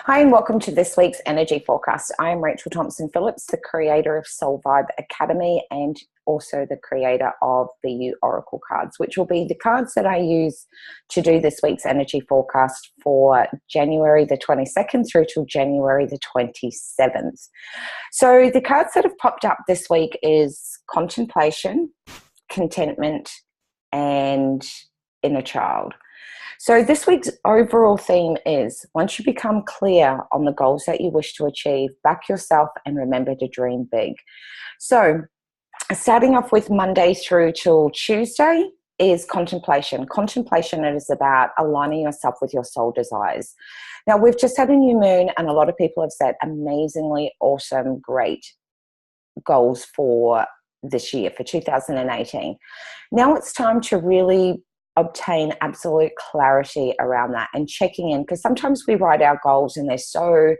Hi, and welcome to this week's Energy Forecast. I am Rachel Thompson Phillips, the creator of Soul Vibe Academy and also the creator of the U Oracle cards, which will be the cards that I use to do this week's Energy Forecast for January the 22nd through till January the 27th. So the cards that have popped up this week is contemplation, contentment, and inner child. So this week's overall theme is, once you become clear on the goals that you wish to achieve, back yourself and remember to dream big. So starting off with Monday through till Tuesday is contemplation. Contemplation is about aligning yourself with your soul desires. Now, we've just had a new moon and a lot of people have set amazingly awesome, great goals for this year, for 2018. Now it's time to really obtain absolute clarity around that and checking in, because sometimes we write our goals and they're so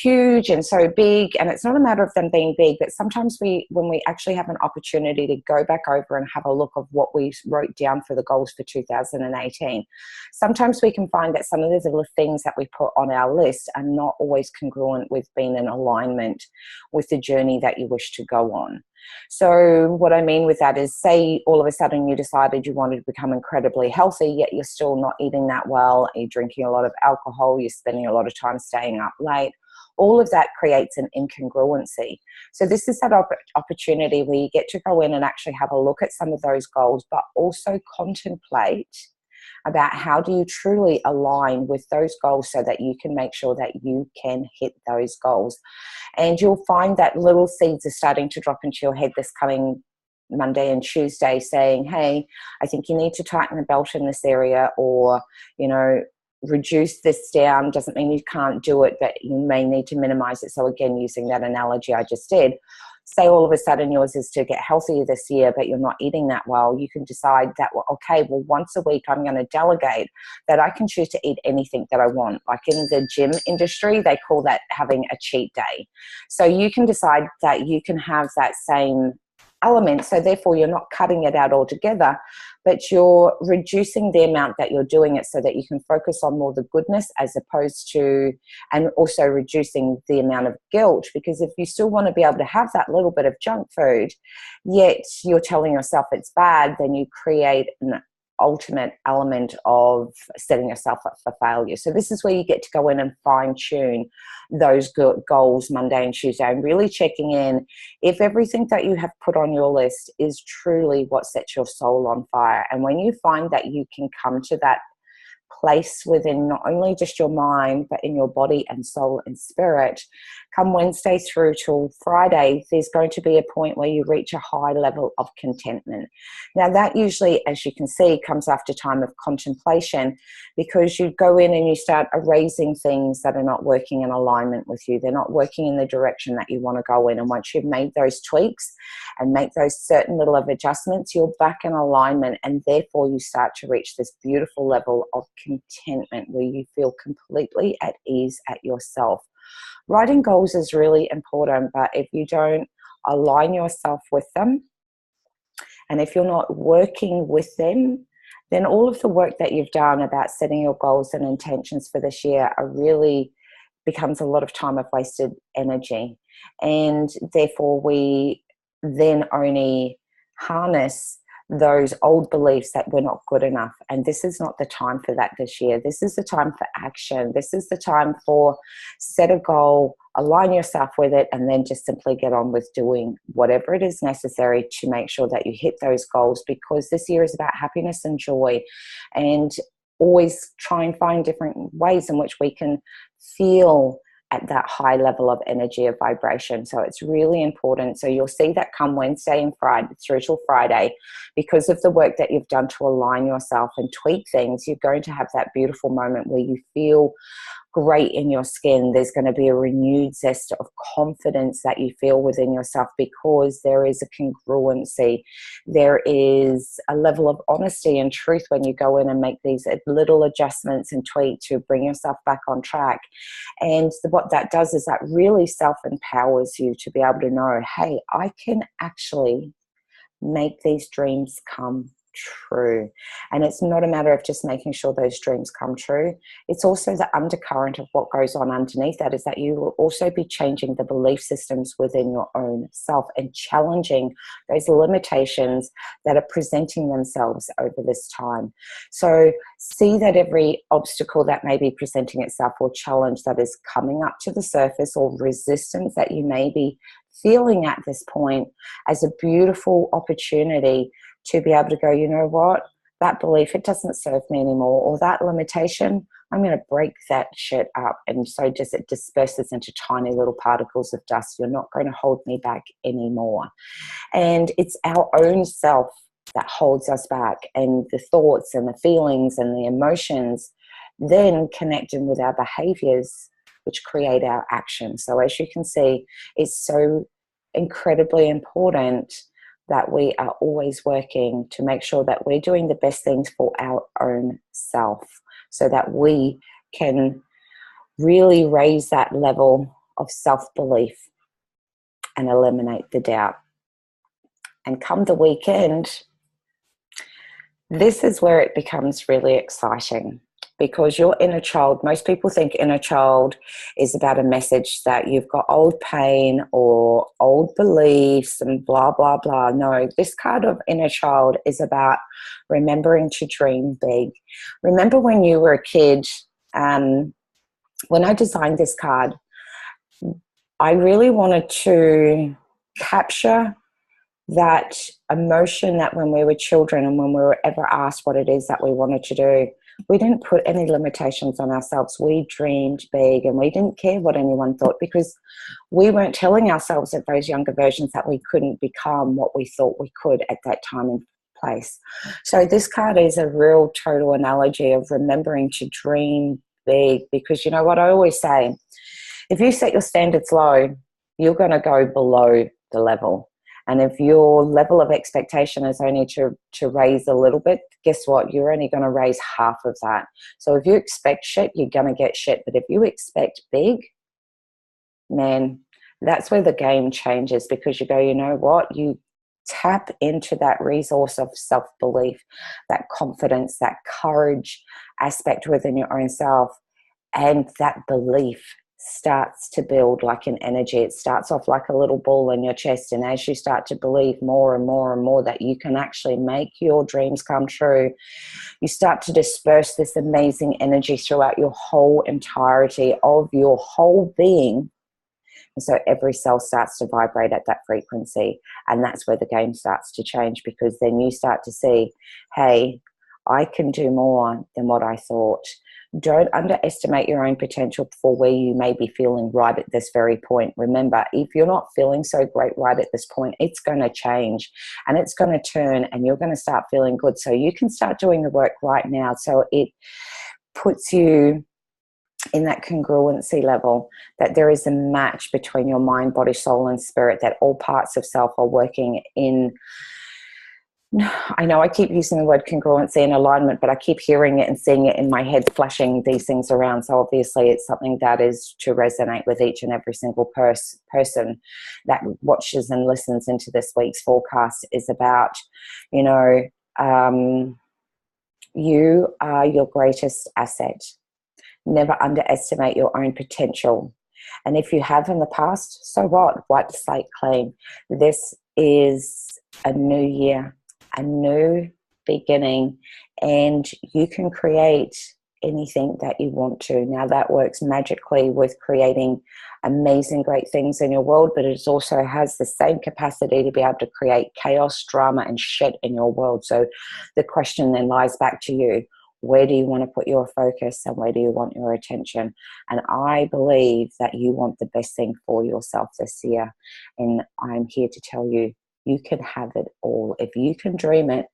huge and so big, and it's not a matter of them being big, but sometimes when we actually have an opportunity to go back over and have a look of what we wrote down for the goals for 2018, sometimes we can find that some of the little things that we put on our list are not always congruent with being in alignment with the journey that you wish to go on. So what I mean with that is, say all of a sudden you decided you wanted to become incredibly healthy, yet you're still not eating that well, you're drinking a lot of alcohol, you're spending a lot of time staying up late. All of that creates an incongruency. So this is that opportunity where you get to go in and actually have a look at some of those goals, but also contemplate about how do you truly align with those goals so that you can make sure that you can hit those goals. And you'll find that little seeds are starting to drop into your head this coming Monday and Tuesday, saying, hey, I think you need to tighten the belt in this area, or, reduce this down. Doesn't mean you can't do it, but you may need to minimize it. So again, using that analogy I just did, say all of a sudden yours is to get healthier this year, but you're not eating that well, you can decide that, once a week I'm going to delegate that I can choose to eat anything that I want. Like in the gym industry, they call that having a cheat day. So you can decide that you can have that same element, so therefore you're not cutting it out altogether, but you're reducing the amount that you're doing it so that you can focus on more the goodness, as opposed to, and also reducing the amount of guilt, because if you still want to be able to have that little bit of junk food, yet you're telling yourself it's bad, then you create an ultimate element of setting yourself up for failure. So this is where you get to go in and fine tune those goals Monday and Tuesday, and really checking in if everything that you have put on your list is truly what sets your soul on fire. And when you find that you can come to that place within not only just your mind, but in your body and soul and spirit, come Wednesday through till Friday, there's going to be a point where you reach a high level of contentment. Now that usually, as you can see, comes after time of contemplation, because you go in and you start erasing things that are not working in alignment with you. They're not working in the direction that you want to go in. And once you've made those tweaks and make those certain little of adjustments, you're back in alignment, and therefore you start to reach this beautiful level of contentment where you feel completely at ease at yourself. Writing goals is really important, but if you don't align yourself with them, and if you're not working with them, then all of the work that you've done about setting your goals and intentions for this year really becomes a lot of time of wasted energy. And therefore we then only harness those old beliefs that we're not good enough. And this is not the time for that this year. This is the time for action. This is the time for set a goal, align yourself with it, and then just simply get on with doing whatever it is necessary to make sure that you hit those goals, because this year is about happiness and joy, and always try and find different ways in which we can feel at that high level of energy of vibration. So it's really important. So you'll see that come Wednesday and Friday through till Friday, because of the work that you've done to align yourself and tweak things, you're going to have that beautiful moment where you feel great in your skin. There's going to be a renewed zest of confidence that you feel within yourself, because there is a congruency. There is a level of honesty and truth when you go in and make these little adjustments and tweak to bring yourself back on track. And what that does is that really self-empowers you to be able to know, hey, I can actually make these dreams come true. And it's not a matter of just making sure those dreams come true. It's also the undercurrent of what goes on underneath that, is that you will also be changing the belief systems within your own self and challenging those limitations that are presenting themselves over this time. So see that every obstacle that may be presenting itself, or challenge that is coming up to the surface, or resistance that you may be feeling at this point, as a beautiful opportunity to be able to go, you know what, that belief, it doesn't serve me anymore, or that limitation, I'm going to break that shit up. And so just it disperses into tiny little particles of dust. You're not going to hold me back anymore. And it's our own self that holds us back, and the thoughts and the feelings and the emotions then connect in with our behaviors, which create our actions. So as you can see, it's so incredibly important that we are always working to make sure that we're doing the best things for our own self, so that we can really raise that level of self-belief and eliminate the doubt. And come the weekend, this is where it becomes really exciting, because your inner child, most people think inner child is about a message that you've got old pain or old beliefs and blah, blah, blah. No, this card of inner child is about remembering to dream big. Remember when you were a kid, when I designed this card, I really wanted to capture that emotion that when we were children and when we were ever asked what it is that we wanted to do, we didn't put any limitations on ourselves. We dreamed big, and we didn't care what anyone thought, because we weren't telling ourselves at those younger versions that we couldn't become what we thought we could at that time and place. So this card is a real total analogy of remembering to dream big, because you know what I always say, if you set your standards low, you're going to go below the level. And if your level of expectation is only to raise a little bit, guess what? You're only going to raise half of that. So if you expect shit, you're going to get shit. But if you expect big, man, that's where the game changes, because you go, you know what? You tap into that resource of self-belief, that confidence, that courage aspect within your own self, and that belief starts to build like an energy. It starts off like a little ball in your chest, and as you start to believe more and more and more that you can actually make your dreams come true, you start to disperse this amazing energy throughout your whole entirety of your whole being. And so every cell starts to vibrate at that frequency, and that's where the game starts to change, because then you start to see, hey, I can do more than what I thought. Don't underestimate your own potential for where you may be feeling right at this very point. Remember, if you're not feeling so great right at this point, it's going to change and it's going to turn, and you're going to start feeling good. So you can start doing the work right now. So it puts you in that congruency level, that there is a match between your mind, body, soul, and spirit, that all parts of self are working in. I know I keep using the word congruency and alignment, but I keep hearing it and seeing it in my head, flashing these things around. So obviously it's something that is to resonate with each and every single person that watches and listens into this week's forecast. Is about, you know, you are your greatest asset. Never underestimate your own potential. And if you have in the past, so what? Wipe the slate clean. This is a new year, a new beginning, and you can create anything that you want to. Now that works magically with creating amazing, great things in your world, but it also has the same capacity to be able to create chaos, drama, and shit in your world. So the question then lies back to you. Where do you want to put your focus, and where do you want your attention? And I believe that you want the best thing for yourself this year. And I'm here to tell you, you can have it all. If you can dream it,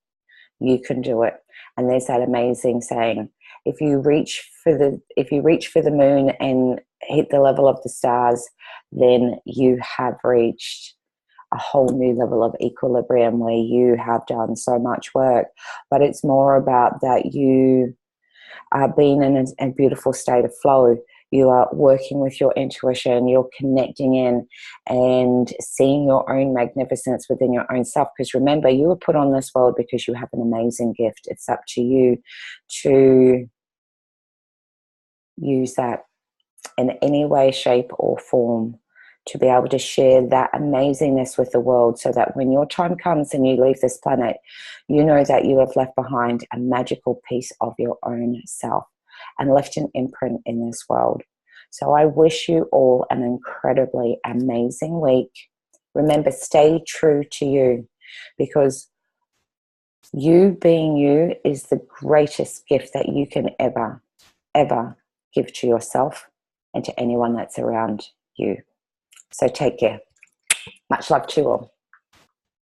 you can do it. And there's that amazing saying, if you reach for the moon and hit the level of the stars, then you have reached a whole new level of equilibrium where you have done so much work. But it's more about that you are being in a beautiful state of flow. You are working with your intuition. You're connecting in and seeing your own magnificence within your own self. Because remember, you were put on this world because you have an amazing gift. It's up to you to use that in any way, shape, or form, to be able to share that amazingness with the world, so that when your time comes and you leave this planet, you know that you have left behind a magical piece of your own self and left an imprint in this world. So I wish you all an incredibly amazing week. Remember, stay true to you, because you being you is the greatest gift that you can ever, ever give to yourself and to anyone that's around you. So take care. Much love to you all.